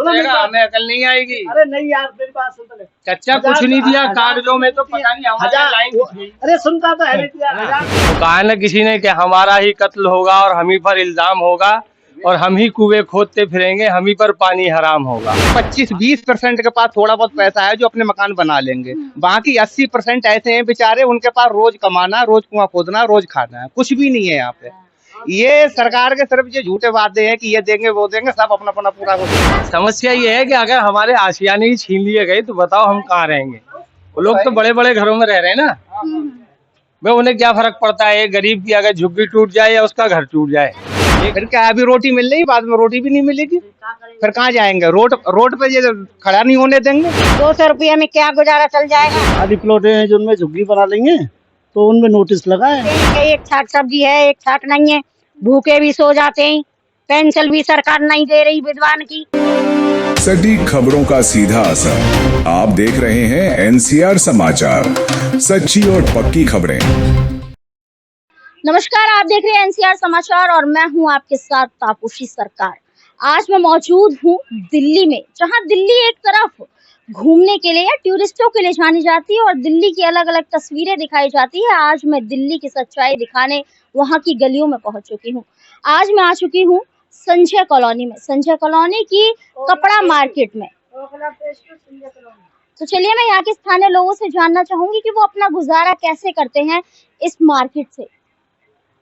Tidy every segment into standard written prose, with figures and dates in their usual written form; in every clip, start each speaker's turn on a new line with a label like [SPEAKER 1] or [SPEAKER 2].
[SPEAKER 1] देगा, हमें अकल नहीं आएगी।
[SPEAKER 2] अरे नहीं यार, मेरी बात सुन तो ले।
[SPEAKER 1] कच्चा कुछ नहीं दिया, कागजों में तो पता नहीं हमारा लाइन कुछ नहीं।
[SPEAKER 2] अरे सुनता तो है नहीं यार।
[SPEAKER 1] तो कहा ना किसी ने कि हमारा ही कत्ल होगा और हम ही पर इल्जाम होगा और हम ही कुएं खोदते फिरेंगे, हम ही पर पानी हराम होगा।
[SPEAKER 3] 25-20% के पास थोड़ा बहुत पैसा है जो अपने मकान बना लेंगे, बाकी 80% ऐसे हैं बेचारे, उनके पास रोज कमाना, रोज कुआं खोदना, रोज खाना है, कुछ भी नहीं है यहाँ पे। ये सरकार के सिर्फ ये झूठे वादे हैं कि ये देंगे वो देंगे, सब अपना अपना पूरा
[SPEAKER 1] समस्या ये है कि अगर हमारे आशियाने ही छीन लिए गए तो बताओ हम कहाँ रहेंगे। वो लोग तो बड़े बड़े घरों में रह रहे हैं ना, भाई उन्हें क्या फर्क पड़ता है गरीब की अगर झुग्गी टूट जाए या उसका घर टूट जाए।
[SPEAKER 3] फिर क्या अभी रोटी मिल रही, बाद में रोटी भी नहीं मिलेगी, फिर कहाँ जाएंगे? रोड पे ये खड़ा नहीं होने देंगे।
[SPEAKER 4] 200 रुपये में क्या गुजारा चल जाएगा?
[SPEAKER 2] आधी प्लॉटें हैं जो उनमें झुग्गी बना लेंगे तो उनमें नोटिस लगा है।
[SPEAKER 4] एक छाट सब्जी है, एक छाट नहीं है, भूखे भी सो जाते हैं, पेंशन भी सरकार नहीं दे रही विद्वान की।
[SPEAKER 5] सटीक खबरों का सीधा असर। आप देख रहे हैं एनसीआर समाचार, सच्ची और पक्की खबरें।
[SPEAKER 6] नमस्कार, आप देख रहे हैं एनसीआर समाचार और मैं हूं आपके साथ तापुशी सरकार। आज मैं मौजूद हूं दिल्ली में, जहां दिल्ली एक तरफ घूमने के लिए या टूरिस्टों के लिए जानी जाती है और दिल्ली की अलग अलग तस्वीरें दिखाई जाती है। आज मैं दिल्ली की सच्चाई दिखाने वहां की गलियों में पहुंच चुकी हूं। आज मैं आ चुकी हूं संजय कॉलोनी में, संजय कॉलोनी की कपड़ा मार्केट में। तो चलिए मैं यहाँ के स्थानीय लोगों से जानना चाहूंगी कि वो अपना गुजारा कैसे करते हैं इस मार्केट से।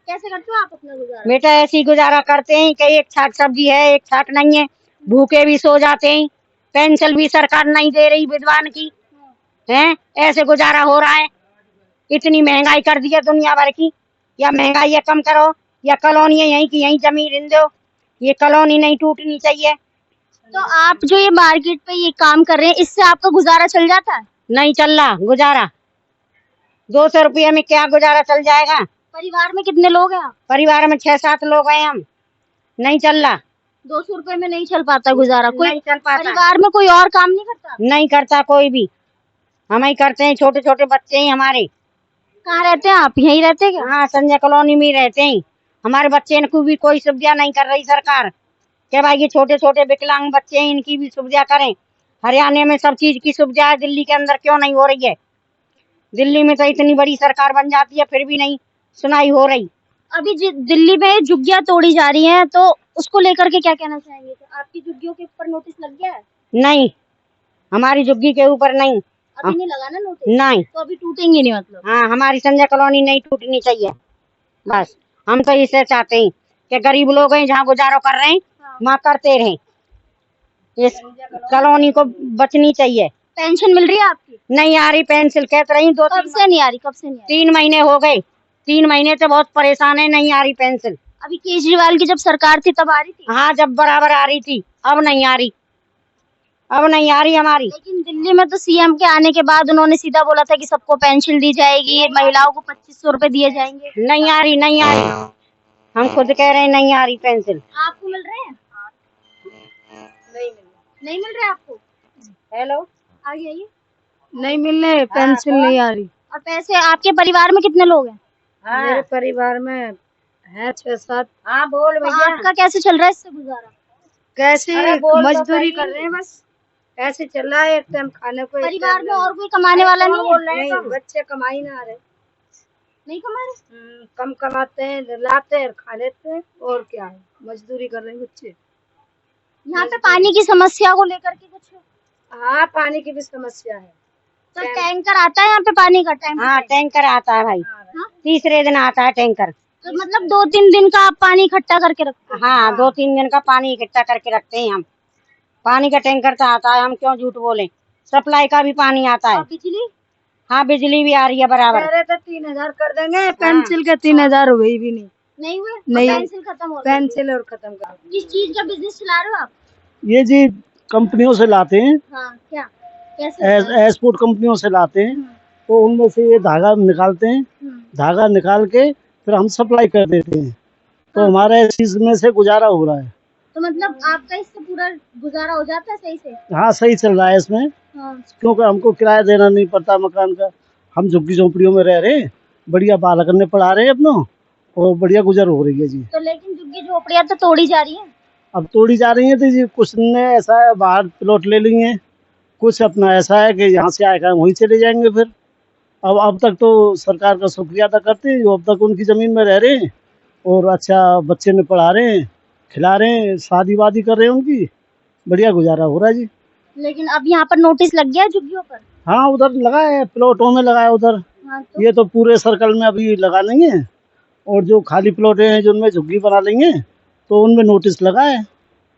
[SPEAKER 6] कैसे करते हो आप अपना गुजारा?
[SPEAKER 4] बेटा ऐसे ही गुजारा करते हैं कि एक छाट सब्जी है, एक छाट नहीं है, भूखे भी सो जाते हैं, पेंशन भी सरकार नहीं दे रही विद्वान की हैं, ऐसे गुजारा हो रहा है। इतनी महंगाई कर दी है दुनिया भर की, या महंगाई कम करो या कॉलोनी यहीं की यहीं जमीन दो, ये कॉलोनी नहीं टूटनी चाहिए।
[SPEAKER 6] तो आप जो ये मार्केट पे ये काम कर रहे हैं, इससे आपका गुजारा चल जाता है?
[SPEAKER 4] नहीं चल रहा गुजारा, 200 रुपये में क्या गुजारा चल जाएगा?
[SPEAKER 6] परिवार में कितने लोग हैं आप?
[SPEAKER 4] परिवार में 6-7 लोग हैं हम, नहीं चल रहा।
[SPEAKER 6] 200 रुपए में नहीं चल पाता गुजारा? कोई
[SPEAKER 4] नहीं चल पाता।
[SPEAKER 6] परिवार में कोई और काम नहीं करता?
[SPEAKER 4] नहीं करता कोई भी, हम ही करते हैं, छोटे छोटे बच्चे हैं हमारे।
[SPEAKER 6] कहाँ रहते हैं आप? यहीं रहते हैं क्या?
[SPEAKER 4] हाँ, संजय कॉलोनी में रहते हैं। हमारे बच्चे को भी कोई सुविधा नहीं कर रही सरकार, क्या भाई ये छोटे छोटे विकलांग बच्चे हैं, इनकी भी सुविधा करें। हरियाणा में सब चीज की सुविधा है, दिल्ली के अंदर क्यों नहीं हो रही है? दिल्ली में तो इतनी बड़ी सरकार बन जाती है फिर भी नहीं सुनाई हो रही।
[SPEAKER 6] अभी दिल्ली में झुग्गियां तोड़ी जा रही हैं, तो उसको लेकर के क्या कहना चाहेंगे? तो आपकी झुग्गियों के ऊपर नोटिस लग गया है?
[SPEAKER 4] नहीं, हमारी झुग्गी के ऊपर नहीं,
[SPEAKER 6] अभी नहीं लगा ना नोटिस?
[SPEAKER 4] नहीं।
[SPEAKER 6] तो अभी टूटेंगे नहीं मतलब?
[SPEAKER 4] हाँ, हमारी संजय कॉलोनी नहीं टूटनी चाहिए, बस हम तो इसे चाहते हैं कि गरीब लोग हैं जहाँ गुजारो कर रहे हैं वहाँ करते रहें, इस कॉलोनी को बचनी चाहिए।
[SPEAKER 6] पेंशन मिल रही है आपकी?
[SPEAKER 4] नहीं आ रही पेंशन, कहते रही
[SPEAKER 6] कब से नहीं आ रही? कब से नहीं आ रही?
[SPEAKER 4] 3 महीने हो गए, 3 महीने से बहुत परेशान है, नहीं आ रही पेंशन।
[SPEAKER 6] अभी केजरीवाल की जब सरकार थी तब आ रही थी?
[SPEAKER 4] हाँ, जब बराबर आ रही थी, अब नहीं आ रही, अब नहीं आ रही हमारी।
[SPEAKER 6] लेकिन दिल्ली में तो सीएम के आने के बाद उन्होंने सीधा बोला था कि सबको पेंशन दी जाएगी, महिलाओं को 2500 रुपए दिए जाएंगे।
[SPEAKER 4] नहीं आ रही, नहीं आ रही, हम खुद कह रहे हैं नहीं आ रही पेंशन।
[SPEAKER 6] आपको मिल रहे हैं? नहीं मिल रहे आपको?
[SPEAKER 4] हेलो,
[SPEAKER 6] आगे आइए।
[SPEAKER 7] नहीं मिल रहे, पेंशन नहीं आ रही।
[SPEAKER 6] और पैसे आपके परिवार में कितने लोग हैं?
[SPEAKER 7] मेरे परिवार में है 6-7।
[SPEAKER 4] हाँ बोल
[SPEAKER 6] तो
[SPEAKER 4] भैया,
[SPEAKER 6] आपका कैसे चल रहा है इससे गुजारा?
[SPEAKER 7] कैसे मजदूरी कर रहे हैं, बस ऐसे चल रहा है, एक टाइम खाने को।
[SPEAKER 6] परिवार में और कोई कमाने वाला नहीं है?
[SPEAKER 7] नहीं, बच्चे कमाई ना रहे,
[SPEAKER 6] नहीं कमा रहे?
[SPEAKER 7] कम कमाते हैं, लाते हैं खा लेते हैं, और क्या है, मजदूरी कर रहे हैं बच्चे।
[SPEAKER 6] यहाँ पे पानी की समस्या को लेकर के कुछ?
[SPEAKER 7] हाँ, पानी की भी समस्या है।
[SPEAKER 6] तो टैंकर आता है यहाँ पे पानी का? टाइम?
[SPEAKER 4] हाँ टैंकर आता है भाई, तीसरे दिन आता है टैंकर।
[SPEAKER 6] तो मतलब 2-3 दिन का आप पानी इकट्ठा करके रखते हैं?
[SPEAKER 4] हाँ, 2-3 दिन का पानी इकट्ठा करके रखते हैं हम। पानी का टैंकर तो आता है, हम क्यों झूठ बोले, सप्लाई का भी पानी आता है।
[SPEAKER 6] बिजली?
[SPEAKER 4] हाँ, बिजली भी आ रही है बराबर।
[SPEAKER 7] पहले तो 3000 कर देंगे, पेंसिल के 3000 हुई भी
[SPEAKER 6] नहीं हुए?
[SPEAKER 7] नहीं,
[SPEAKER 6] पेंसिल खत्म हो गई।
[SPEAKER 7] पेंसिल और खत्म कर।
[SPEAKER 6] किस चीज का बिजनेस चला रहे हो आप?
[SPEAKER 2] ये जी कंपनियों से लाते हैं,
[SPEAKER 6] हाँ, क्या कैसे?
[SPEAKER 2] एक्सपोर्ट कंपनियों से लाते हैं, तो उनमें से ये धागा निकालते हैं, धागा निकाल के फिर हम सप्लाई कर देते हैं, तो हमारा इस चीज में से गुजारा हो रहा है।
[SPEAKER 6] तो मतलब आपका इससे पूरा गुजारा हो जाता है सही से?
[SPEAKER 2] हाँ, सही चल रहा है इसमें,
[SPEAKER 6] हाँ।
[SPEAKER 2] क्योंकि हमको किराया देना नहीं पड़ता मकान का, हम झुग्गी झोंपड़ियों में रह रहे हैं, बढ़िया बाल करने पढ़ा रहे हैं अपनों, और बढ़िया गुजर हो रही है जी।
[SPEAKER 6] तो लेकिन झुग्गी झोपड़ियाँ तो तोड़ी जा रही है?
[SPEAKER 2] अब तोड़ी जा रही है, तो ये कुछ ने ऐसा है बाहर प्लॉट ले लिए हैं, कुछ अपना ऐसा है कि यहाँ से आएगा वहीं चले जाएंगे फिर। अब तक तो सरकार का शुक्रिया अदा करते हैं जो अब तक उनकी ज़मीन में रह रहे हैं और अच्छा बच्चे ने पढ़ा रहे हैं, खिला रहे हैं, शादी वादी कर रहे हैं, उनकी बढ़िया गुजारा हो रहा है जी।
[SPEAKER 6] लेकिन अब यहाँ पर नोटिस लग गया है झुग्गियों पर।
[SPEAKER 2] हाँ, उधर लगा है, प्लॉटों में लगा है उधर।
[SPEAKER 6] हाँ, तो
[SPEAKER 2] ये तो पूरे सर्कल में अभी लगा नहीं है, और जो खाली प्लॉटें हैं जिनमें झुग्गी बना लेंगे तो उनमें नोटिस लगा है।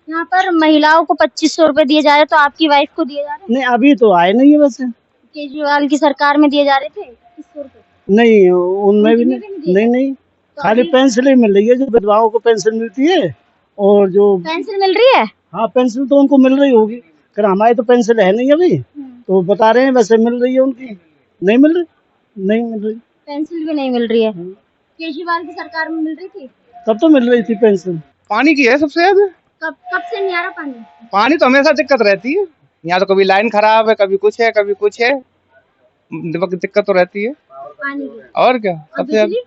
[SPEAKER 6] यहाँ पर महिलाओं को 2500 रुपए दिए जा रहे, तो आपकी वाइफ को दिए जा रहे?
[SPEAKER 2] नहीं, अभी तो आए नहीं है वैसे।
[SPEAKER 6] केजरीवाल की सरकार में दिए जा रहे थे 2500 रुपए?
[SPEAKER 2] नहीं, उनमें भी
[SPEAKER 6] उनमें भी नहीं दिए?
[SPEAKER 2] नहीं,
[SPEAKER 6] तो
[SPEAKER 2] खाली
[SPEAKER 6] अभी
[SPEAKER 2] पेंसिल ही मिल रही है, जो विधवाओं को पेंसिल मिलती है। और जो
[SPEAKER 6] पेंसिल मिल रही है?
[SPEAKER 2] हाँ, पेंसिल तो उनको मिल रही होगी, पर हमारी तो पेंसिल है नहीं अभी, तो बता रहे हैं वैसे मिल रही है उनकी। नहीं मिल रही
[SPEAKER 6] पेंसिल भी नहीं मिल रही है। केजरीवाल की सरकार में मिल रही थी,
[SPEAKER 2] तब तो मिल रही थी पेंसिल।
[SPEAKER 3] पानी की है सबसे ज्यादा।
[SPEAKER 6] कब से नहीं आ रहा पानी?
[SPEAKER 3] पानी तो हमेशा दिक्कत रहती है यहाँ, तो कभी लाइन खराब है, कभी कुछ है, कभी कुछ है, दिक्कत तो रहती है।
[SPEAKER 6] पानी की
[SPEAKER 3] और क्या
[SPEAKER 6] और
[SPEAKER 3] सबसे
[SPEAKER 6] बिजली?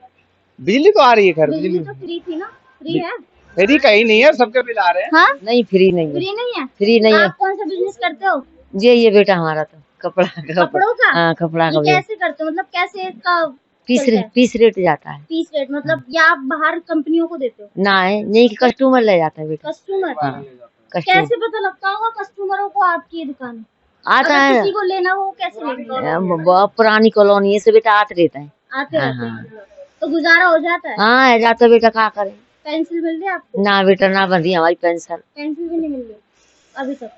[SPEAKER 3] बिजली तो आ रही है, खैर
[SPEAKER 6] बिजली
[SPEAKER 3] बिजली
[SPEAKER 6] तो फ्री थी ना? फ्री है?
[SPEAKER 3] फ्री कहीं नहीं है, सबके बिल आ रहे हैं।
[SPEAKER 6] हाँ,
[SPEAKER 8] नहीं, फ्री नहीं है।
[SPEAKER 6] फ्री नहीं है।
[SPEAKER 8] फ्री नहीं है।
[SPEAKER 6] आप कौन सा बिजनेस करते हो?
[SPEAKER 8] ये बेटा हमारा तो
[SPEAKER 6] कपड़ों का?
[SPEAKER 8] हाँ, कपड़ा का
[SPEAKER 6] ये कैसे करते हो? मतलब कैसे इसका
[SPEAKER 8] पीस रेट जाता है
[SPEAKER 6] पीस रेट? मतलब या आप बाहर कंपनियों को देते हो?
[SPEAKER 8] ना है, नहीं कस्टमर ले जाता है बेटा।
[SPEAKER 6] कस्टमर?
[SPEAKER 8] हाँ,
[SPEAKER 6] कैसे पता लगता होगा कस्टमरों को आपकी दुकान
[SPEAKER 8] आता
[SPEAKER 6] अगर
[SPEAKER 8] है।
[SPEAKER 6] किसी को लेना हो कैसे लेंगे?
[SPEAKER 8] बहुत पुरानी कॉलोनी है, से बेटा आते रहता है।
[SPEAKER 6] आते
[SPEAKER 8] हाँ,
[SPEAKER 6] रहते
[SPEAKER 8] हाँ।
[SPEAKER 6] हैं। तो गुजारा हो जाता है?
[SPEAKER 8] हाँ, जाता बेटा क्या करे।
[SPEAKER 6] पेंसिल मिल रही है आपको?
[SPEAKER 8] ना बेटा, ना बन रही हमारी पेंशन।
[SPEAKER 6] पेंसिल भी नहीं मिल रही अभी तक।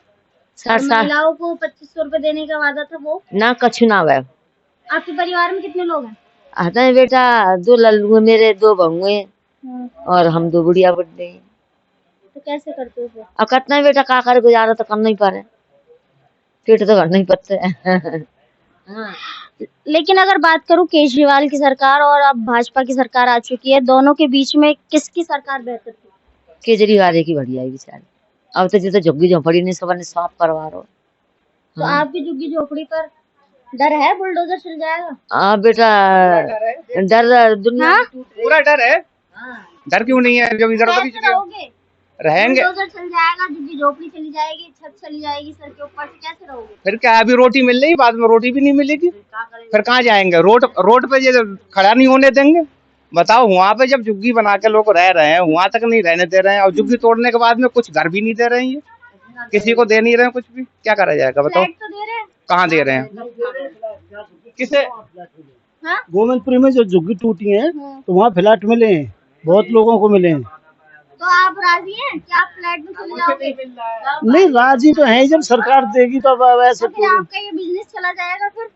[SPEAKER 8] 60 साल
[SPEAKER 6] महिलाओं को 2500 रुपए देने का वादा था, वो
[SPEAKER 8] ना कछु ना हुआ।
[SPEAKER 6] आपके परिवार में कितने लोग हैं?
[SPEAKER 8] आता है बेटा 2 लल्लू है मेरे, 2 बहू है और हम 2 बुढ़िया बुढ़े हैं।
[SPEAKER 6] तो कैसे करते हो फिर?
[SPEAKER 8] अब कितना बेटा क्या करे, गुजारा तो करना ही पड़े, पेट तो भरना ही पड़ता है। हाँ।
[SPEAKER 6] लेकिन अगर बात करूं केजरीवाल की सरकार और अब भाजपा की सरकार आ चुकी है, दोनों के बीच में किसकी सरकार बेहतर थी?
[SPEAKER 8] केजरीवाल की बढ़िया है बेचारी। अब तो जैसे झुग्गी झोपड़ी नहीं सब ने साफ करवा रहा।
[SPEAKER 6] तो आपकी झुग्गी झोपड़ी पर डर है बुलडोजर चल जाएगा?
[SPEAKER 8] हाँ बेटा, डर दुनिया
[SPEAKER 6] हाँ?
[SPEAKER 3] पूरा डर है। डर क्यों नहीं है, जब इधर उधर
[SPEAKER 6] कैसे रहोगे?
[SPEAKER 3] रहेंगे।
[SPEAKER 6] बुलडोजर चल जाएगा, झुग्गी झोपड़ी चली जाएगी, छत चली जाएगी सर के ऊपर से, कैसे रहोगे?
[SPEAKER 3] फिर क्या, अभी रोटी मिल रही, बाद में रोटी भी नहीं मिलेगी, फिर कहाँ जाएंगे? रोड पे ये खड़ा नहीं होने देंगे। बताओ, वहाँ पे जब झुग्गी बना के लोग रह रहे हैं, वहाँ तक नहीं रहने दे रहे हैं, और झुग्गी तोड़ने के बाद में कुछ घर भी नहीं दे रहे हैं, ये किसी को दे नहीं रहे हैं कुछ भी, क्या करा जाएगा बताओ?
[SPEAKER 6] फ्लैट तो दे रहे हैं?
[SPEAKER 3] कहाँ दे रहे हैं? किसे?
[SPEAKER 6] हाँ?
[SPEAKER 2] गोविंदपुरी में जो झुग्गी टूटी है तो वहाँ फ्लैट मिले हैं, बहुत लोगों को मिले हैं।
[SPEAKER 6] तो आप राजी हैं कि आप फ्लैट में चले जाओगे?
[SPEAKER 2] नहीं, राजी तो है, जब सरकार देगी तो अब ऐसे
[SPEAKER 6] तो फिर आपका ये बिजनेस चला जाएगा फिर?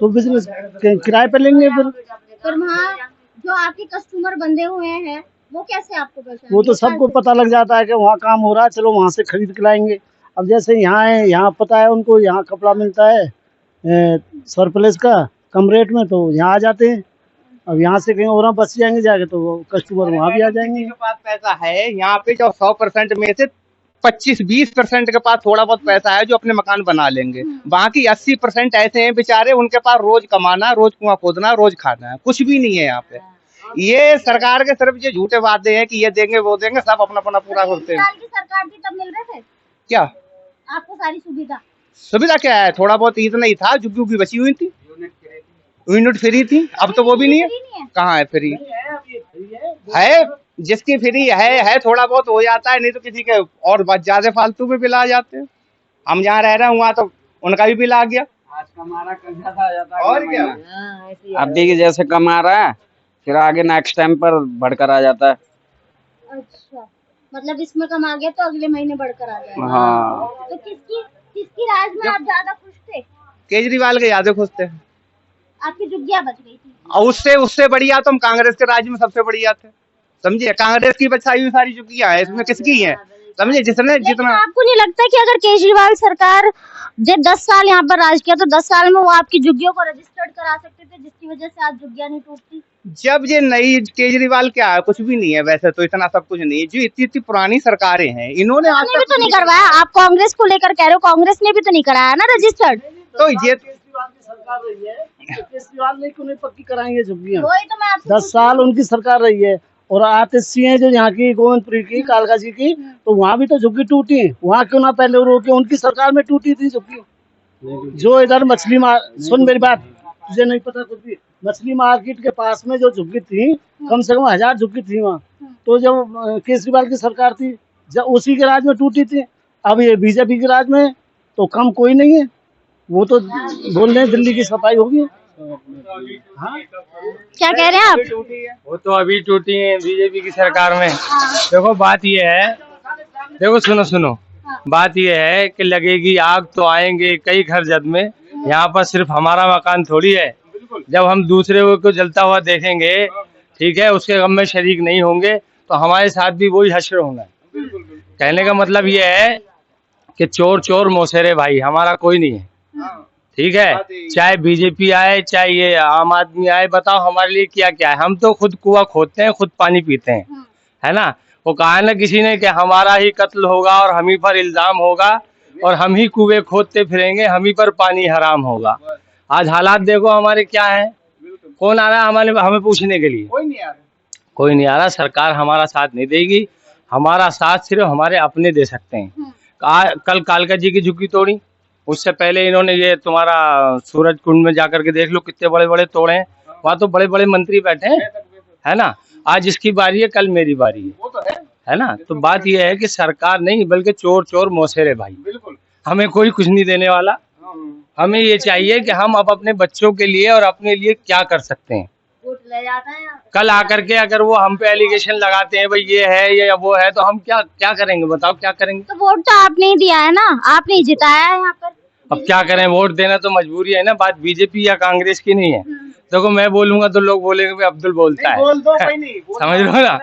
[SPEAKER 2] तो बिजनेस किराए पे लेंगे
[SPEAKER 6] फिर वहाँ जो आपके कस्टमर बंधे हुए हैं वो कैसे आपको पहचानेंगे?
[SPEAKER 2] वो तो सबको पता लग जाता है कि वहाँ काम हो रहा है, चलो वहाँ से खरीद के लाएंगे। अब जैसे यहाँ है, यहाँ पता है उनको, यहाँ कपड़ा मिलता है सरप्लस का कम रेट में, तो यहाँ आ जाते हैं। अब यहाँ से कहीं और बच जाएंगे जाके तो कस्टमर वहाँ भी आ जाएंगे।
[SPEAKER 3] जिसके पास पैसा है यहाँ पे, जो 100% में से 25-20% के पास थोड़ा बहुत पैसा है जो अपने मकान बना लेंगे, बाकी 80% ऐसे हैं बेचारे, उनके पास रोज कमाना, रोज कुआं खोदना, रोज खाना है, कुछ भी नहीं है यहाँ पे। ये सरकार के सिर्फ ये झूठे वादे हैं कि ये देंगे वो देंगे, सब अपना अपना पूरा करते हैं।
[SPEAKER 6] की सरकार थी तब मिल रहे थे
[SPEAKER 3] क्या
[SPEAKER 6] आपको सारी सुविधा?
[SPEAKER 3] सुविधा क्या है, थोड़ा बहुत इतना ही था, झुग्गी उग्गी बची हुई थी, यूनिट फ्री थी, अब तो वो भी नहीं है। कहाँ है फ्री? है, जिसकी फ्री है थोड़ा बहुत हो जाता है, नहीं तो किसी के और बहुत ज्यादा फालतू में बिल आ जाते हैं। हम जहाँ रह रहे हैं वहाँ तो उनका भी बिल आ गया।
[SPEAKER 9] आज कमाना कल ज्यादा आ जाता है।
[SPEAKER 3] और क्या,
[SPEAKER 9] अब देखिए जैसे कमा रहा है, फिर आगे नेक्स्ट टाइम पर बढ़कर आ जाता है।
[SPEAKER 6] अच्छा, मतलब इसमें कम आ गया तो अगले महीने बढ़कर आ जाएगा।
[SPEAKER 9] हाँ।
[SPEAKER 6] तो किसकी राज में आप ज्यादा खुश थे?
[SPEAKER 3] केजरीवाल के ज्यादा खुश थे।
[SPEAKER 6] आपकी झुग्गियां बच गई थी?
[SPEAKER 3] और उससे बढ़िया तो हम कांग्रेस के राज्य में सबसे बढ़िया थे, समझे? कांग्रेस की बचाई हुई सारी झुग्गियां हैं, इसमें किसकी है, समझे? जितने जितना
[SPEAKER 6] आपको नहीं लगता कि अगर केजरीवाल सरकार जो 10 साल यहाँ पर राज किया तो 10 साल में वो आपकी झुग्गियों को रजिस्टर्ड करा सकते थे, जिसकी वजह से आज झुग्गियां नहीं टूटती?
[SPEAKER 3] जब ये नई केजरीवाल क्या है, कुछ भी नहीं है वैसे तो, इतना सब कुछ नहीं है। जो इतनी पुरानी सरकारें हैं, इन्होंने आज
[SPEAKER 6] भी
[SPEAKER 3] तक
[SPEAKER 6] तो नहीं करवाया। आप कांग्रेस को लेकर कह रहे हो, कांग्रेस ने भी तो नहीं कराया ना रजिस्टर्ड।
[SPEAKER 3] तो ये
[SPEAKER 2] केजरीवाल की सरकार रही है, केजरीवाल ने क्यों नहीं पक्की कराएंगे झुग्गियाँ?
[SPEAKER 6] वही तो मैं आपसे
[SPEAKER 2] 10 साल उनकी सरकार रही है और आतिशी है जो यहाँ की गोविंदपुरी की कालका जी की, तो वहाँ भी तो झुग्गी टूटी है, वहाँ क्यों ना पहले रोके, उनकी सरकार में टूटी थी झुग्गी। जो इधर मछली सुन मेरी बात, तुझे नहीं पता कुछ भी, मछली मार्केट के पास में जो झुग्गी थी, कम से कम 1000 झुग्गी थी वहाँ। तो जब केजरीवाल की सरकार थी, जब उसी के राज में टूटी थी। अब ये बीजेपी के राज में तो कम कोई नहीं है, वो तो बोल रहे हैं दिल्ली की सफाई होगी। हाँ?
[SPEAKER 6] क्या कह रहे हैं आप?
[SPEAKER 1] वो तो अभी टूटी है बीजेपी की सरकार में। देखो बात ये है, देखो सुनो, बात ये है कि लगेगी आग तो आएंगे कई घर जद में। यहाँ पर सिर्फ हमारा मकान थोड़ी है, जब हम दूसरे को जलता हुआ देखेंगे, ठीक है, उसके गम में शरीक नहीं होंगे तो हमारे साथ भी वही हश्र होगा। कहने का मतलब ये है कि चोर चोर मौसेरे भाई, हमारा कोई नहीं है, ठीक है। चाहे बीजेपी आए, चाहे ये आम आदमी आए, बताओ हमारे लिए क्या क्या है। हम तो खुद कुआं खोदते हैं, खुद पानी पीते हैं, है ना। वो कहा ना किसी ने कि हमारा ही कत्ल होगा और हम ही पर इल्जाम होगा और हम ही कुएं खोदते फिरेंगे, हम ही पर पानी हराम होगा। आज हालात देखो हमारे क्या है। कौन आ रहा है हमें पूछने के लिए? कोई नहीं आ रहा। सरकार हमारा साथ नहीं देगी, हमारा साथ सिर्फ हमारे अपने दे सकते हैं। कल कालका जी की झुग्गी तोड़ी, उससे पहले इन्होंने ये तुम्हारा सूरज कुंड में जाकर के देख लो कितने बड़े बड़े तोड़े हैं। वहाँ तो बड़े बड़े मंत्री बैठे हैं, है ना। आज इसकी बारी है, कल मेरी बारी है ना। तो बात यह है कि सरकार नहीं बल्कि चोर चोर मौसेरे भाई, हमें कोई कुछ नहीं देने वाला। हमें ये चाहिए कि हम अब अपने बच्चों के लिए और अपने लिए क्या कर सकते हैं। कल आकर के अगर वो हम पे एलिगेशन लगाते हैं भाई ये है ये वो है, तो हम क्या करेंगे बताओ, क्या करेंगे?
[SPEAKER 6] तो वोट तो आपने ही दिया है ना, आपने ही जिताया है यहाँ पर।
[SPEAKER 1] अब क्या करें, वोट देना तो मजबूरी है ना। बात बीजेपी या कांग्रेस की नहीं है। देखो मैं बोलूंगा तो लोग बोलेंगे भाई अब्दुल बोलता है, समझ लो ना।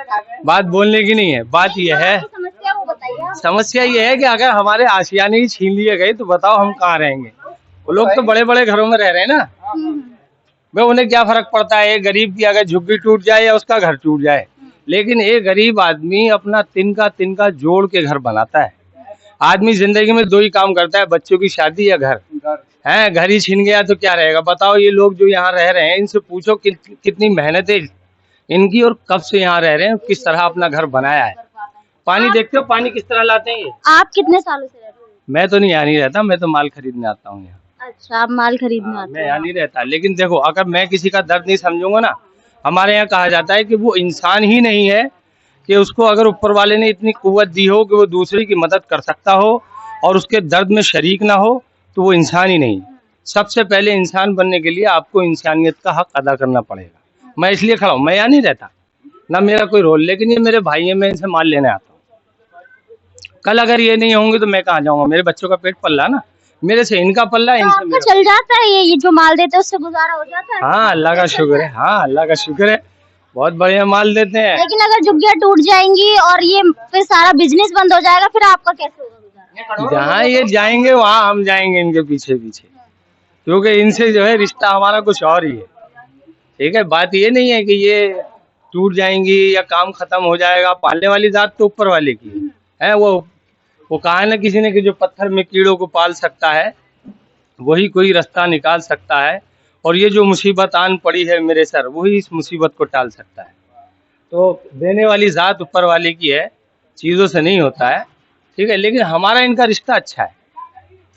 [SPEAKER 1] बात बोलने की नहीं है, बात ये है,
[SPEAKER 6] समस्या वो बताइए आप।
[SPEAKER 1] समस्या ये है कि अगर हमारे आशियाने ही छीन लिए गए तो बताओ हम कहाँ रहेंगे। वो लोग तो बड़े बड़े घरों में रह रहे हैं ना, भाई उन्हें क्या फर्क पड़ता है एक गरीब की अगर झुग्गी टूट जाए या उसका घर टूट जाए। लेकिन एक गरीब आदमी अपना तिनका जोड़ के घर बनाता है। आदमी जिंदगी में दो ही काम करता है, बच्चों की शादी या घर है। घर ही छीन गया तो क्या रहेगा बताओ। ये लोग जो यहाँ रह रहे हैं इनसे पूछो कितनी मेहनत है इनकी और कब से यहाँ रह रहे हैं, किस तरह अपना घर बनाया है। पानी देखते हो पानी किस तरह लाते हैं ये।
[SPEAKER 6] आप कितने सालों से रहते हैं?
[SPEAKER 1] मैं तो नहीं यहाँ नहीं रहता, मैं तो माल खरीदने आता हूँ यहाँ।
[SPEAKER 6] अच्छा, आप माल खरीदने आते
[SPEAKER 1] मैं यहाँ नहीं रहता। लेकिन देखो अगर मैं किसी का दर्द नहीं समझूंगा ना, हमारे यहाँ कहा जाता है कि वो इंसान ही नहीं है कि उसको अगर ऊपर वाले ने इतनी कुव्वत दी हो कि वो दूसरे की मदद कर सकता हो और उसके दर्द में शरीक ना हो, तो वो इंसान ही नहीं। सबसे पहले इंसान बनने के लिए आपको इंसानियत का हक अदा करना पड़ेगा। मैं इसलिए खड़ा हूँ, मैं यहाँ नहीं रहता, ना मेरा कोई रोल, लेकिन ये मेरे भाई है, मैं इनसे माल लेने आता हूँ। कल अगर ये नहीं होंगे तो मैं कहाँ जाऊँगा? मेरे बच्चों का पेट पल्ला ना, मेरे से इनका पल्ला, इनसे मेरा।
[SPEAKER 6] चल जाता है ये जो माल देते हैं उससे गुजारा हो जाता है?
[SPEAKER 1] हाँ अल्लाह का शुक्र है, हाँ अल्लाह का शुक्र है, बहुत बढ़िया माल देते हैं।
[SPEAKER 6] लेकिन अगर झुग्गियाँ टूट जाएंगी और ये फिर सारा बिजनेस बंद हो जाएगा, फिर आपका कैसे होगा गुजारा?
[SPEAKER 1] जहाँ ये जाएंगे वहाँ हम जाएंगे इनके पीछे पीछे, क्योंकि इनसे जो है रिश्ता हमारा कुछ और ही है, ठीक है। बात ये नहीं है कि ये टूट जाएंगी या काम खत्म हो जाएगा। पालने वाली जात तो ऊपर वाले की है। वो कहा ना किसी ने कि जो पत्थर में कीड़ों को पाल सकता है वही कोई रास्ता निकाल सकता है। और ये जो मुसीबत आन पड़ी है मेरे सर, वही इस मुसीबत को टाल सकता है। तो देने वाली जात ऊपर वाले की है, चीज़ों से नहीं होता है, ठीक है। लेकिन हमारा इनका रिश्ता अच्छा है,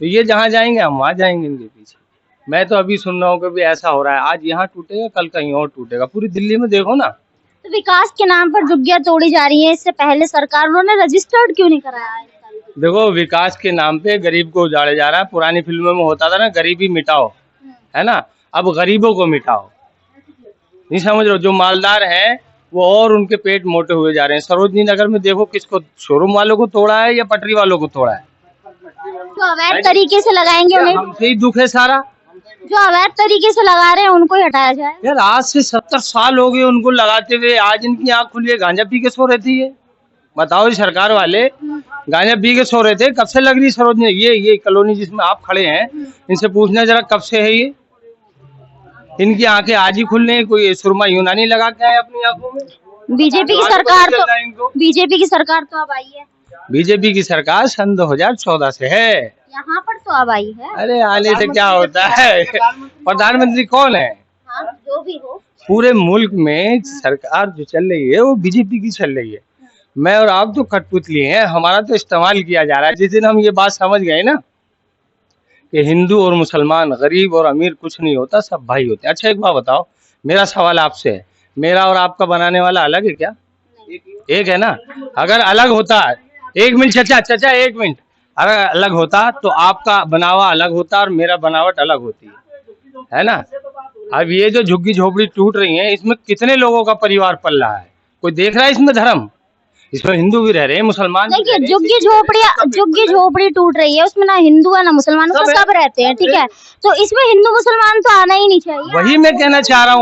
[SPEAKER 1] तो ये जहाँ जाएंगे हम वहाँ जाएंगे इनके पीछे। मैं तो अभी सुन रहा हूँ कि भी ऐसा हो रहा है, आज यहाँ टूटेगा कल कहीं और टूटेगा। पूरी दिल्ली में देखो ना।
[SPEAKER 6] तो विकास के नाम पर झुग्गियाँ तोड़ी जा रही हैं, इससे पहले सरकार उन्होंने रजिस्टर्ड क्यों नहीं कराया है?
[SPEAKER 1] देखो विकास के नाम पे गरीब को उजाड़े जा रहा है। पुरानी फिल्मों में होता था ना गरीबी मिटाओ, है ना, अब गरीबों को मिटाओ। नहीं समझ रहे हो? जो मालदार हैं वो और उनके पेट मोटे हुए जा रहे हैं। सरोजनी नगर में देखो किसको, शोरूम वालों को तोड़ा है या पटरी वालों को तोड़ा है?
[SPEAKER 6] जो अवैध तरीके से लगाएंगे उन्हें,
[SPEAKER 1] हमसे ही दुख है सारा।
[SPEAKER 6] जो अवैध तरीके से लगा रहे हैं उनको ही हटाया जाए।
[SPEAKER 1] यार आज से 70 साल हो गए उनको लगाते हुए, आज इनकी आँख खुली है। गांजा पी के सो रही थी ये, बताओ। ये सरकार वाले गांजा पी के सो रहे थे, कब से लग रही सरोजनी? ये कॉलोनी जिसमें आप खड़े हैं, इनसे पूछना जरा कब से है ये। इनकी आंखें आज ही खुलने हैं। कोई सुरमा यूनानी लगा के आए अपनी आंखों में?
[SPEAKER 6] बीजेपी की सरकार तो अब आई है।
[SPEAKER 1] बीजेपी की सरकार सन 2014 से है।
[SPEAKER 6] यहाँ पर तो अब आई है।
[SPEAKER 1] अरे आने से क्या होता है? प्रधानमंत्री कौन है?
[SPEAKER 6] हाँ, जो भी हो।
[SPEAKER 1] पूरे मुल्क में सरकार जो चल रही है वो बीजेपी की चल रही है। मैं और आप तो कठपुतली हैं, हमारा तो इस्तेमाल किया जा रहा है। जिस दिन हम ये बात समझ गए ना कि हिंदू और मुसलमान, गरीब और अमीर कुछ नहीं होता, सब भाई होते हैं। अच्छा एक बात बताओ, मेरा सवाल आपसे है, मेरा और आपका बनाने वाला अलग है क्या? एक है ना। अगर अलग होता, एक मिनट चाचा एक मिनट, अगर अलग होता तो आपका बनावा अलग होता और मेरा बनावट अलग होती है ना। अब ये जो झुग्गी झोपड़ी टूट रही है, इसमें कितने लोगों का परिवार पल रहा है? कोई देख रहा है इसमें धर्म? इसमें हिंदू भी रह रहे हैं, मुसलमान भी
[SPEAKER 6] देखिए,
[SPEAKER 1] रह रहे हैं,
[SPEAKER 6] झुग्गी झोपड़ी टूट रही है, उसमें ना हिंदू है ना मुसलमान, उसमें सब रहते हैं, ठीक है। तो इसमें हिंदू मुसलमान तो आना ही नहीं चाहिए।
[SPEAKER 1] वही मैं कहना चाह रहा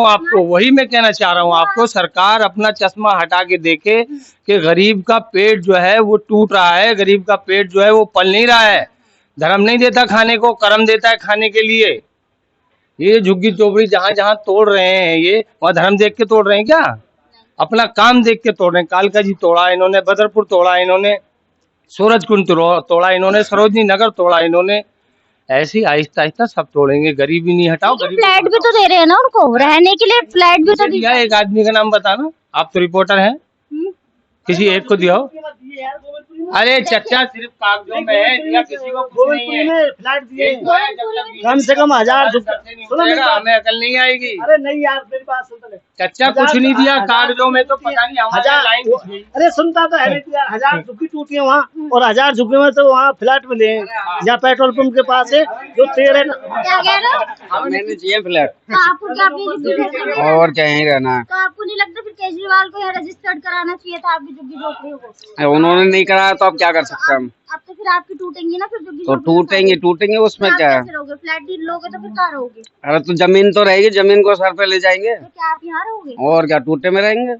[SPEAKER 1] हूँ आपको, सरकार अपना चश्मा हटा के देखे कि गरीब का पेट जो है वो टूट रहा है, गरीब का पेट जो है वो पल नहीं रहा है। धर्म नहीं देता खाने को, कर्म देता है खाने के लिए। ये झुग्गी झोपड़ी जहाँ जहाँ तोड़ रहे हैं, ये वहाँ धर्म देख के तोड़ रहे हैं क्या? अपना काम देख के तोड़ रहे हैं। कालका जी तोड़ा इन्होंने, बदरपुर तोड़ा इन्होंने, सूरजकुंड तोड़ा इन्होंने, सरोजनी नगर तोड़ा इन्होंने। ऐसे ही आहिस्ता आहिस्ता सब तोड़ेंगे। गरीबी नहीं हटाओ,
[SPEAKER 6] फ्लैट भी तो दे रहे हैं ना उनको, रहने के लिए फ्लैट भी तो
[SPEAKER 1] दिया। एक आदमी का नाम बताना, आप तो रिपोर्टर हैं, किसी एक को दिया हो। अरे चचा सिर्फ कागजों में है या किसी को कुछ नहीं है।
[SPEAKER 2] फ्लैट दिए कम से कम 1000
[SPEAKER 1] हमें अकल नहीं आएगी।
[SPEAKER 2] अरे नहीं यार, मेरी बात सुन ले।
[SPEAKER 1] चचा कुछ नहीं दिया कागजों में, तो पता नहीं हमारा लाइन।
[SPEAKER 2] अरे सुनता तो है नहीं यार, 1000 झुग्गी टूटी है वहाँ, और 1000 झुग्गी में तो वहाँ फ्लैट मिले हैं, जहाँ पेट्रोल पंप के पास है, जो 13।
[SPEAKER 6] क्या कह रहे हो?
[SPEAKER 9] मैंने चाहिए फ्लैट,
[SPEAKER 6] तो आपको क्या अपनी झुग्गी झोपड़ी में
[SPEAKER 9] और क्या यहीं रहना है।
[SPEAKER 6] तो आपको नहीं लगता फिर केजरीवाल को यहाँ रजिस्टर्ड कराना चाहिए था आपकी झुग्गी झोपड़ियों को?
[SPEAKER 9] उन्होंने नहीं कराया तो अब क्या कर सकते हैं हम?
[SPEAKER 6] अब तो फिर आपकी टूटेंगी ना, फिर झुग्गी
[SPEAKER 9] तो
[SPEAKER 6] झोपड़ी
[SPEAKER 9] टूटेंगे उसमें क्या है?
[SPEAKER 6] रहोगे? फ्लैट डील लोगे तो फिर कहाँ रहोगे?
[SPEAKER 9] अरे तो जमीन तो रहेगी, जमीन को सर पे ले जाएंगे,
[SPEAKER 6] तो क्या आप यहाँ रहोगे?
[SPEAKER 9] और क्या टूटे में रहेंगे।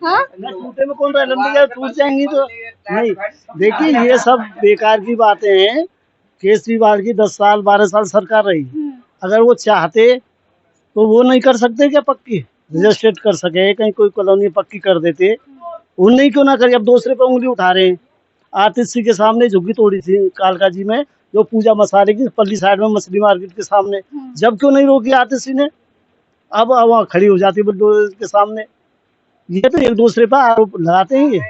[SPEAKER 6] हाँ?
[SPEAKER 2] टूटे में कौन रहा, लंबी टूट जाएंगी तो नहीं। देखिए ये सब बेकार की बातें हैं। केजरीवाल की 10 साल 12 साल सरकार रही, अगर वो चाहते तो वो नहीं कर सकते क्या पक्की रजिस्ट्रेट कर सके, कहीं कोई कॉलोनी पक्की कर देते, उन्हें क्यों ना करिए। अब दूसरे पे उंगली उठा रहे हैं। आतिशी के सामने झुग्गी तोड़ी थी कालका जी में, जो पूजा मसाले की पल्ली साइड में मछली मार्केट के सामने, जब क्यों नहीं रोकी आतिशी ने? अब वहाँ खड़ी हो जाती बुलडोजर के सामने। ये तो एक दूसरे पर आरोप लगाते हैं। ये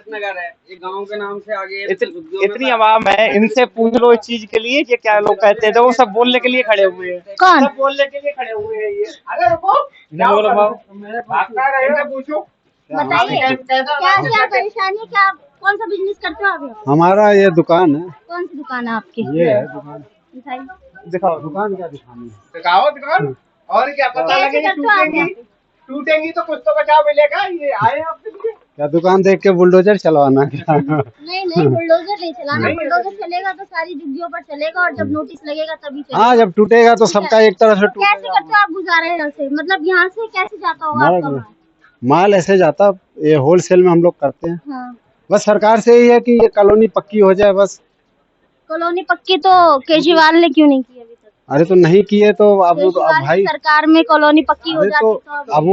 [SPEAKER 9] नगर है, ये गांव के नाम से आगे
[SPEAKER 3] इतनी आवाम है, इनसे पूछ लो इस चीज के लिए कि क्या लोग कहते हैं, तो वो सब बोलने के लिए खड़े हुए हैं।
[SPEAKER 6] कौन?
[SPEAKER 3] सब बोलने के लिए खड़े हुए हैं। ये अरे रुको, पूछो,
[SPEAKER 6] बताइए क्या परेशानी है, क्या कौन सा बिजनेस करते हो आप?
[SPEAKER 2] हमारा ये दुकान है।
[SPEAKER 6] कौन सी दुकान है आपकी?
[SPEAKER 2] ये है दुकान।
[SPEAKER 6] दिखाइए।
[SPEAKER 2] दिखाओ दुकान, क्या दिखानी है?
[SPEAKER 3] दिखाओ दुकान, और क्या पता लगे टूटेंगी तो कुछ तो बचाव मिलेगा। ये आए आपके लिए
[SPEAKER 2] क्या दुकान देख के बुलडोजर चलवाना क्या?
[SPEAKER 6] नहीं बुलडोजर नहीं चलाना, बुलडोजर चलेगा तो सारी झुग्गियों पर चलेगा, और जब नोटिस लगेगा तभी चलेगा।
[SPEAKER 2] हाँ, जब टूटेगा तो सबका एक तरह से टूटेगा।
[SPEAKER 6] कैसे करते हो आप गुजारा यहाँ से? मतलब यहाँ से कैसे जाता होगा आपका माल?
[SPEAKER 2] माल ऐसे जाता, ये होलसेल में हम लोग करते हैं।
[SPEAKER 6] हाँ।
[SPEAKER 2] बस सरकार से यही है कि ये कॉलोनी पक्की हो जाए बस।
[SPEAKER 6] कॉलोनी पक्की तो केजरीवाल ने क्यों नहीं की अभी तक?
[SPEAKER 2] अरे तो नहीं किए तो अब भाई
[SPEAKER 6] सरकार में कॉलोनी पक्की हो जाती तो
[SPEAKER 2] अब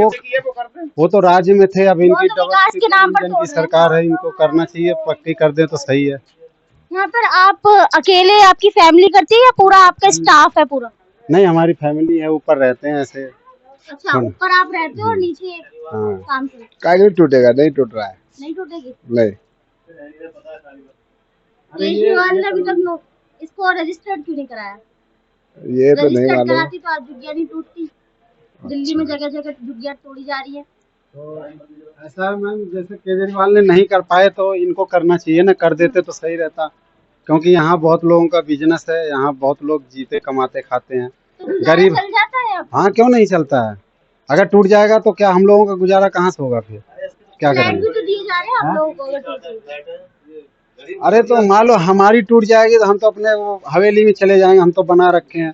[SPEAKER 2] वो तो राज्य में थे, अब इनकी
[SPEAKER 6] तो विकास के नाम पर
[SPEAKER 2] की सरकार है, इनको करना चाहिए, पक्की कर दे तो सही है।
[SPEAKER 6] यहाँ पर आप अकेले, आपकी फैमिली करती है या पूरा आपका स्टाफ है पूरा?
[SPEAKER 2] नहीं, हमारी फैमिली है, ऊपर रहते हैं ऐसे।
[SPEAKER 6] अच्छा, ऊपर आप रहते हो और नीचे काम करते हो?
[SPEAKER 2] कागज टूटेगा, नहीं टूट रहा है।
[SPEAKER 6] नहीं टूटेगी?
[SPEAKER 2] नहीं,
[SPEAKER 6] केजरीवाल ने अभी तक इसको रजिस्टर्ड क्यों नहीं कराया?
[SPEAKER 2] ये तो नहीं मालूम।
[SPEAKER 6] कराती तो आज झुग्गियाँ नहीं टूटती। दिल्ली में जगह जगह झुग्गियाँ तोड़ी जा रही है।
[SPEAKER 2] तो ऐसा मैम, जैसे केजरीवाल ने नहीं कर पाए तो इनको करना चाहिए ना, कर देते तो सही रहता, क्योंकि यहाँ बहुत लोगों का बिजनेस है, यहाँ बहुत लोग जीते कमाते खाते हैं।
[SPEAKER 6] तो
[SPEAKER 2] गरीब
[SPEAKER 6] चल जाता है अब?
[SPEAKER 2] हाँ, क्यों नहीं चलता है? अगर टूट जाएगा तो क्या हम लोगों का गुजारा कहाँ से होगा? फिर क्या
[SPEAKER 6] फ्लैट
[SPEAKER 2] करेंगे?
[SPEAKER 6] भी तो दिए जा रहे हैं आप लोगों को, अगर टूटे।
[SPEAKER 2] अरे तो मान लो हमारी टूट जाएगी तो हम तो अपने वो हवेली में चले जाएंगे, हम तो बना रखे हैं।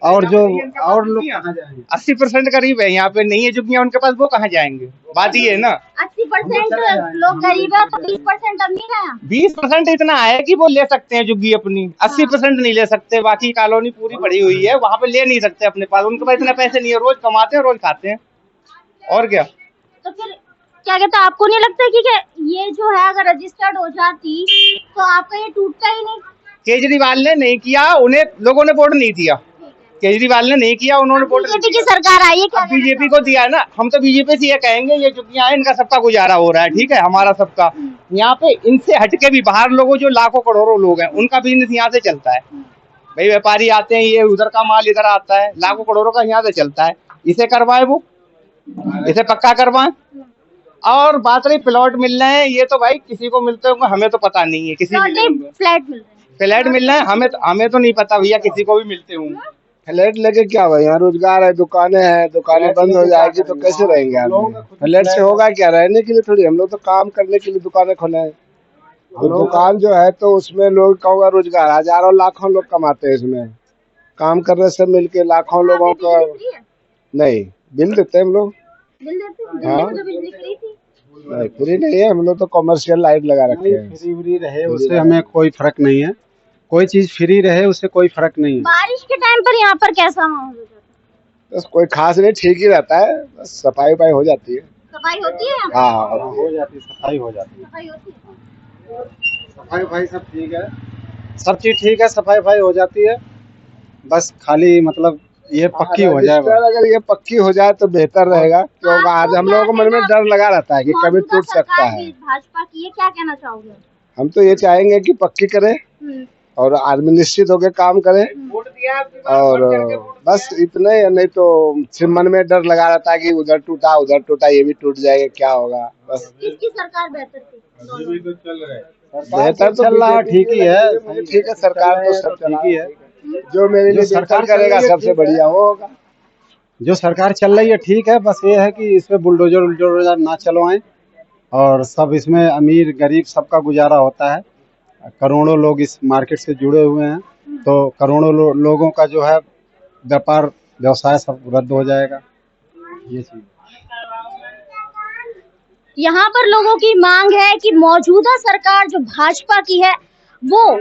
[SPEAKER 2] और जो और लोग कहाँ जाएंगे?
[SPEAKER 3] 80% करीब है यहाँ पे, नहीं है झुग्गियाँ उनके पास, वो कहाँ जाएंगे? बात ये है ना,
[SPEAKER 6] 80% लोग गरीब है तो 20% अमीर है।
[SPEAKER 3] 20% इतना है कि वो ले सकते हैं झुग्गी अपनी, 80% नहीं ले सकते। बाकी कॉलोनी पूरी पड़ी हुई है, वहाँ पे ले नहीं सकते अपने पास, उनके पास इतने पैसे नहीं है, रोज कमाते हैं रोज खाते हैं, और क्या।
[SPEAKER 6] तो फिर क्या कहते हैं, आपको नहीं लगता कि ये जो है अगर रजिस्टर्ड हो जाती तो आपका ये टूटता ही नहीं?
[SPEAKER 3] केजरीवाल ने नहीं किया, उन्हें लोगों ने वोट नहीं दिया। केजरीवाल ने नहीं किया, उन्होंने वोट
[SPEAKER 6] बीजेपी की सरकार आई है, क्या
[SPEAKER 3] बीजेपी को दिया है ना। हम तो बीजेपी से ये कहेंगे, ये चुकियां हैं, इनका सबका गुजारा हो रहा है, ठीक है, हमारा सबका। यहाँ पे इनसे हटके भी बाहर लोगों, जो लाखों करोड़ों लोग हैं, उनका बिजनेस यहाँ से चलता है। भाई व्यापारी आते हैं, ये उधर का माल इधर आता है, लाखों करोड़ों का यहाँ से चलता है। इसे करवाए, वो इसे पक्का करवाए। और बात रही प्लॉट मिल रहे हैं, ये तो भाई किसी को मिलते होंगे, हमें तो पता नहीं है। किसी
[SPEAKER 6] फ्लैट मिल रहे हैं,
[SPEAKER 3] फ्लैट मिल रहे हैं, हमें तो नहीं पता भैया, किसी को भी मिलते होंगे।
[SPEAKER 2] फ्लैट लेके क्या होगा? यहाँ रोजगार है, दुकानें हैं, दुकानें बंद हो जाएगी तो कैसे रहेंगे आदमी? फ्लैट से होगा क्या? रहने के लिए थोड़ी, हम लोग तो काम करने के लिए दुकानें खोले हैं। तो दुकान जो है तो उसमें लोग का होगा रोजगार, हजारों लाखों लोग कमाते हैं इसमें, काम करने से मिलके लाखों लोगों का। नहीं, बिल देते हैं हम लोग।
[SPEAKER 6] बिल देते हैं, दिल्ली में तो बिजली फ्री थी।
[SPEAKER 2] नहीं, फ्री नहीं है, हम लोग तो कमर्शियल लाइट लगा रखे हैं।
[SPEAKER 10] फ्री रहे उससे हमें कोई फर्क नहीं है, कोई चीज फ्री रहे उससे कोई फर्क नहीं है।
[SPEAKER 6] बारिश के टाइम पर यहाँ पर कैसा माहौल होता है?
[SPEAKER 2] बस कोई खास नहीं, ठीक ही रहता है, बस सफाई वफाई हो जाती है।
[SPEAKER 6] सफाई होती है?
[SPEAKER 2] हाँ,
[SPEAKER 10] हो जाती है, सफाई हो जाती है,
[SPEAKER 6] सफाई होती है।
[SPEAKER 10] सफाई वफाई सब ठीक है, सब चीज ठीक है, सफाई वफाई हो जाती है। बस खाली मतलब ये पक्की हो जाए,
[SPEAKER 2] अगर ये पक्की हो जाए तो बेहतर रहेगा, क्योंकि आज हम लोगों को मन में डर लगा रहता है कि कभी टूट सकता है।
[SPEAKER 6] भाजपा की है, क्या कहना चाहोगे?
[SPEAKER 2] हम तो ये चाहेंगे कि पक्की करे और आदमी निश्चित होकर काम करे, और बस इतने, नहीं तो सिर्फ मन में डर लगा रहता है कि उधर टूटा ये भी टूट जाएगा, क्या होगा। बस
[SPEAKER 6] किसकी सरकार बेहतर थी?
[SPEAKER 2] बेहतर तो चल रहा है, ठीक ही है, ठीक है, सरकार तो सब ठीक ही है। जो मेरे लिए सरकार करेगा सबसे बढ़िया वो होगा।
[SPEAKER 10] जो सरकार चल रही है ठीक है, बस ये है कि इसमें बुलडोजर ना चलवाएं, और सब इसमें अमीर गरीब सबका गुजारा होता है। करोड़ों लोग इस मार्केट से जुड़े हुए हैं, तो करोड़ों लोगों का जो है व्यापार व्यवसाय सब रद्द हो जाएगा, ये चीज।
[SPEAKER 6] यहाँ पर लोगों की मांग है कि मौजूदा सरकार जो भाजपा की है, वो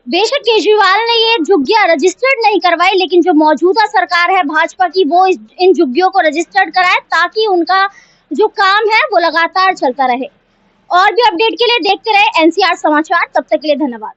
[SPEAKER 6] बेशक केजरीवाल ने ये झुग्गियां रजिस्टर्ड नहीं करवाई, लेकिन जो मौजूदा सरकार है भाजपा की, वो इन झुग्गियों को रजिस्टर्ड कराए, ताकि उनका जो काम है वो लगातार चलता रहे। और भी अपडेट के लिए देखते रहे NCR समाचार। तब तक के लिए धन्यवाद।